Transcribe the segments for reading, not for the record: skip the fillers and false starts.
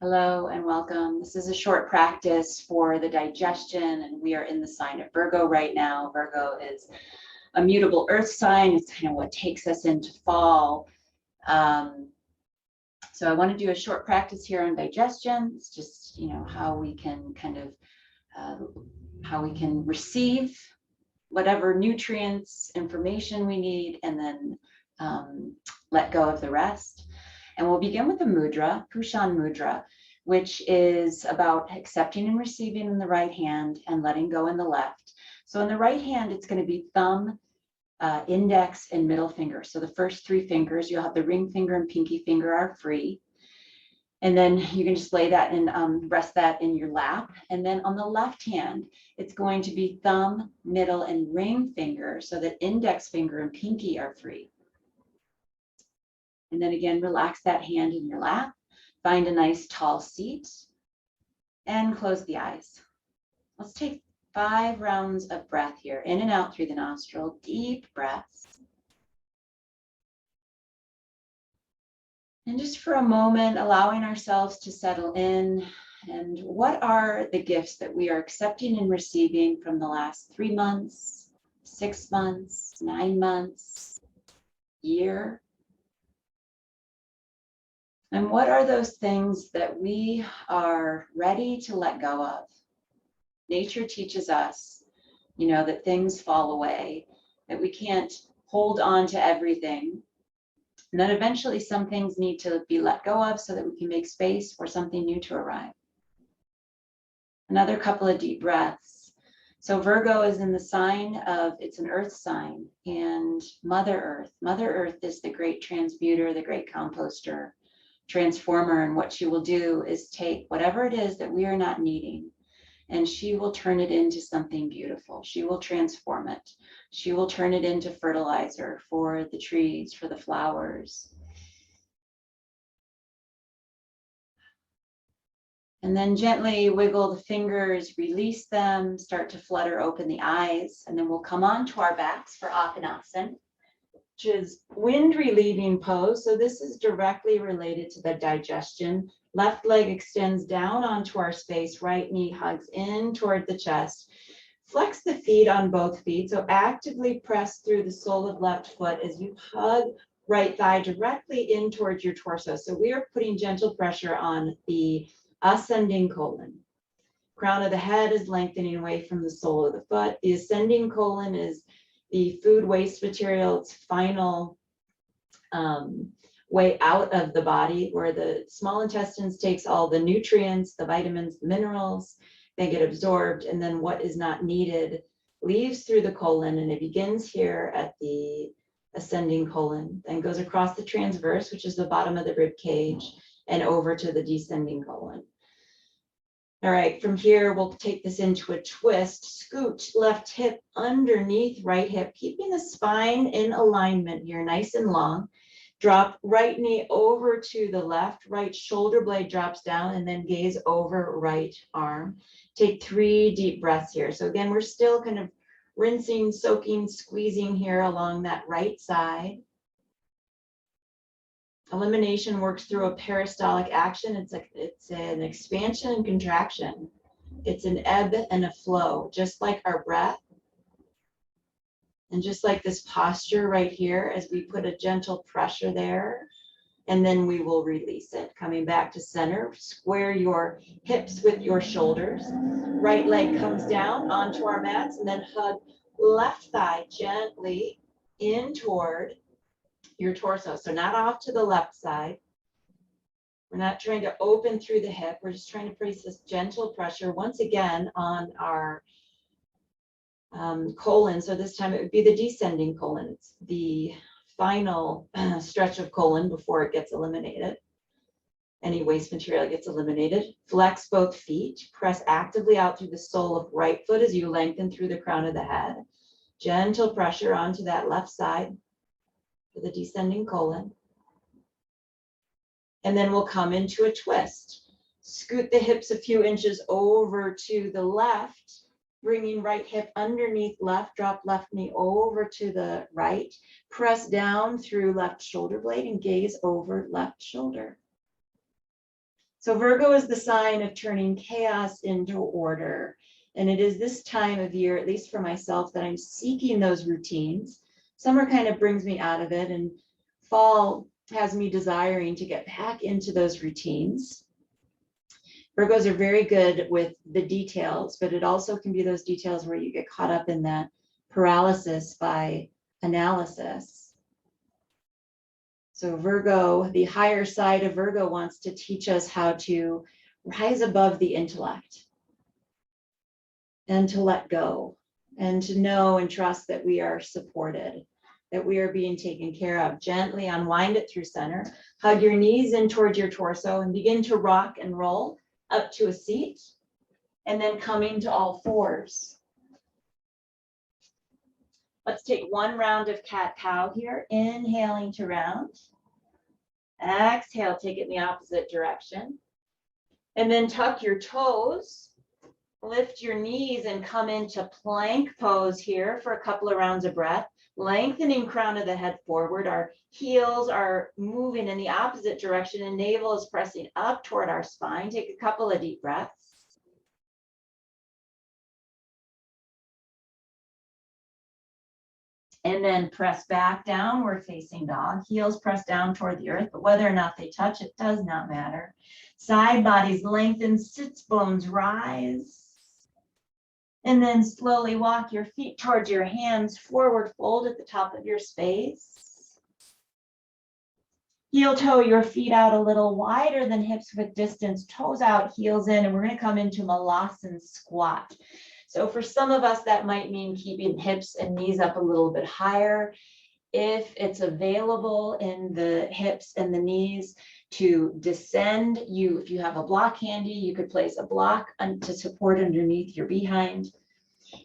Hello and welcome. This is a short practice for the digestion, and we are in the sign of Virgo right now. Virgo is a mutable earth sign. It's kind of what takes us into fall. So I want to do a short practice here on digestion. It's just, how we can how we can receive whatever nutrients, information we need, and then let go of the rest. And we'll begin with the mudra, Kushan mudra, which is about accepting and receiving in the right hand and letting go in the left. So in the right hand, it's going to be thumb, index, and middle finger. So the first three fingers, you'll have the ring finger and pinky finger are free. And then you can just lay that and rest that in your lap. And then on the left hand, it's going to be thumb, middle, and ring finger. So that index finger and pinky are free. And then again, relax that hand in your lap, find a nice tall seat, and close the eyes. Let's take 5 rounds of breath here, in and out through the nostril, deep breaths. And just for a moment, allowing ourselves to settle in. And what are the gifts that we are accepting and receiving from the last 3 months, 6 months, 9 months, year? And what are those things that we are ready to let go of? Nature teaches us, that things fall away, that we can't hold on to everything. And then eventually some things need to be let go of so that we can make space for something new to arrive. Another couple of deep breaths. So Virgo is in the sign of, it's an earth sign, and Mother Earth. Mother Earth is the great transmuter, the great composter, transformer, and what she will do is take whatever it is that we are not needing, and she will turn it into something beautiful. She will transform it. She will turn it into fertilizer for the trees, for the flowers. And then gently wiggle the fingers, release them, start to flutter open the eyes, and then we'll come onto our backs for Apanasana, which is wind relieving pose. So this is directly related to the digestion. Left leg extends down onto our space, right knee hugs in toward the chest. Flex the feet on both feet. So actively press through the sole of left foot as you hug right thigh directly in towards your torso. So we are putting gentle pressure on the ascending colon. Crown of the head is lengthening away from the sole of the foot. The ascending colon is the food waste material, its final way out of the body, where the small intestines takes all the nutrients, the vitamins, the minerals, they get absorbed, and then what is not needed leaves through the colon, and it begins here at the ascending colon, then goes across the transverse, which is the bottom of the rib cage, and over to the descending colon. All right, from here, we'll take this into a twist. Scoot left hip underneath right hip, keeping the spine in alignment here, nice and long. Drop right knee over to the left, right shoulder blade drops down, and then gaze over right arm. Take 3 deep breaths here. So again, we're still kind of rinsing, soaking, squeezing here along that right side. Elimination works through a peristaltic action. It's an expansion and contraction. It's an ebb and a flow, just like our breath. And just like this posture right here, as we put a gentle pressure there, and then we will release it. Coming back to center, square your hips with your shoulders. Right leg comes down onto our mats, and then hug left thigh gently in toward your torso. So not off to the left side. We're not trying to open through the hip. We're just trying to place this gentle pressure once again on our colon. So this time it would be the descending colon. It's the final stretch of colon before it gets eliminated. Any waste material gets eliminated. Flex both feet. Press actively out through the sole of right foot as you lengthen through the crown of the head. Gentle pressure onto that left side for the descending colon. And then we'll come into a twist. Scoot the hips a few inches over to the left, bringing right hip underneath left, drop left knee over to the right, press down through left shoulder blade and gaze over left shoulder. So Virgo is the sign of turning chaos into order. And it is this time of year, at least for myself, that I'm seeking those routines. Summer kind of brings me out of it, and fall has me desiring to get back into those routines. Virgos are very good with the details, but it also can be those details where you get caught up in that paralysis by analysis. So Virgo, the higher side of Virgo, wants to teach us how to rise above the intellect and to let go and to know and trust that we are supported, that we are being taken care of. Gently unwind it through center. Hug your knees in towards your torso and begin to rock and roll up to a seat, and then coming to all fours. Let's take one round of cat-cow here. Inhaling to round. Exhale, take it in the opposite direction. And then tuck your toes. Lift your knees and come into plank pose here for a couple of rounds of breath. Lengthening crown of the head forward. Our heels are moving in the opposite direction and navel is pressing up toward our spine. Take a couple of deep breaths. And then press back, downward facing dog. Heels press down toward the earth, but whether or not they touch, it does not matter. Side bodies lengthen, sits bones rise. And then slowly walk your feet towards your hands, forward fold at the top of your space. Heel toe your feet out a little wider than hips with distance, toes out, heels in, and we're going to come into Malasana squat. So for some of us, that might mean keeping hips and knees up a little bit higher. If it's available in the hips and the knees to descend, if you have a block handy, you could place a block to support underneath your behind.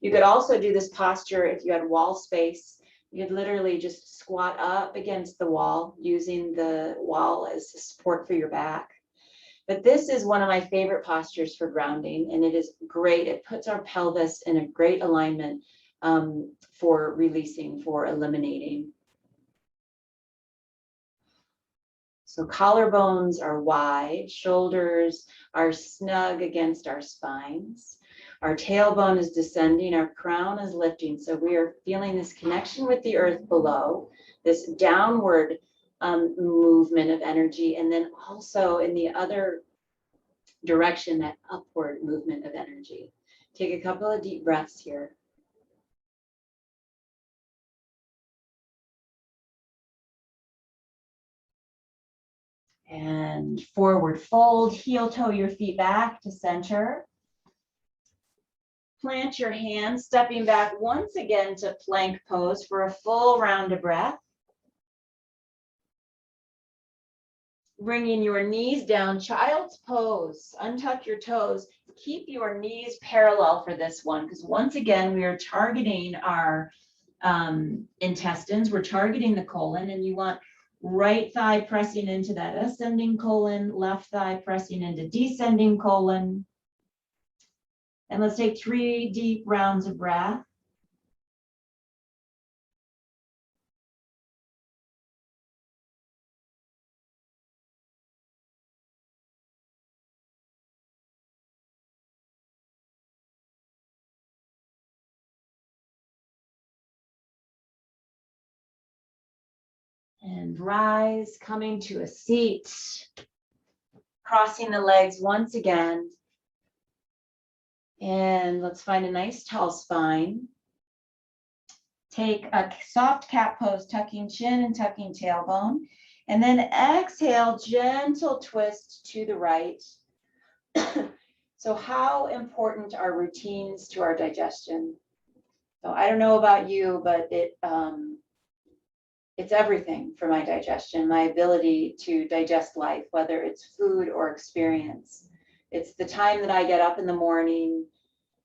You could also do this posture if you had wall space. You could literally just squat up against the wall, using the wall as support for your back. But this is one of my favorite postures for grounding, and it is great. It puts our pelvis in a great alignment for releasing, for eliminating. So collarbones are wide, shoulders are snug against our spines. Our tailbone is descending, our crown is lifting. So we are feeling this connection with the earth below, this downward movement of energy, and then also in the other direction, that upward movement of energy. Take a couple of deep breaths here. And forward fold, heel toe your feet back to center. Plant your hands, stepping back once again to plank pose for a full round of breath. Bringing your knees down, child's pose. Untuck your toes. Keep your knees parallel for this one, because once again, we are targeting our intestines. We're targeting the colon, and you want right thigh pressing into that ascending colon, left thigh pressing into descending colon. And let's take 3 deep rounds of breath. And rise, coming to a seat. Crossing the legs once again. And let's find a nice tall spine. Take a soft cat pose, tucking chin and tucking tailbone. And then exhale, gentle twist to the right. So how important are routines to our digestion? So I don't know about you, but it's everything for my digestion, my ability to digest life, whether it's food or experience. It's the time that I get up in the morning.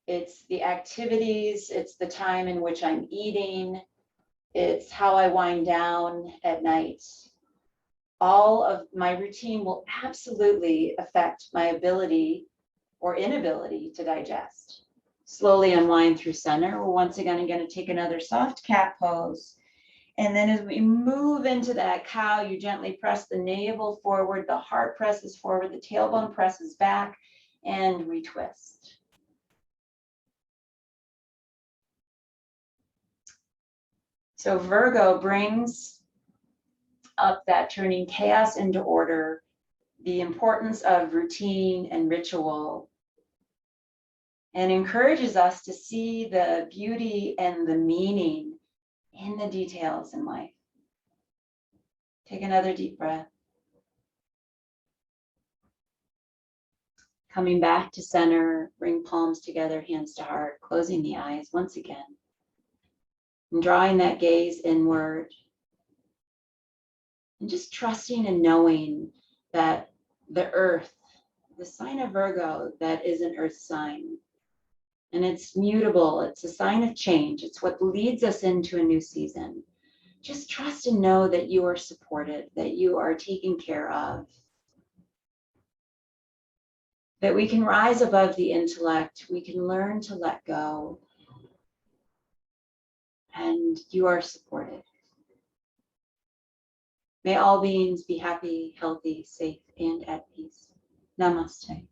It's the activities. It's the time in which I'm eating. It's how I wind down at night. All of my routine will absolutely affect my ability or inability to digest. Slowly unwind through center. We're once again going to take another soft cat pose. And then as we move into that cow, you gently press the navel forward, the heart presses forward, the tailbone presses back, and retwist. So Virgo brings up that turning chaos into order, the importance of routine and ritual, and encourages us to see the beauty and the meaning in the details in life. Take another deep breath. Coming back to center, bring palms together, hands to heart, closing the eyes once again. And drawing that gaze inward. And just trusting and knowing that the earth, the sign of Virgo, that is an earth sign. And it's mutable, it's a sign of change. It's what leads us into a new season. Just trust and know that you are supported, that you are taken care of, that we can rise above the intellect, we can learn to let go, and you are supported. May all beings be happy, healthy, safe, and at peace. Namaste.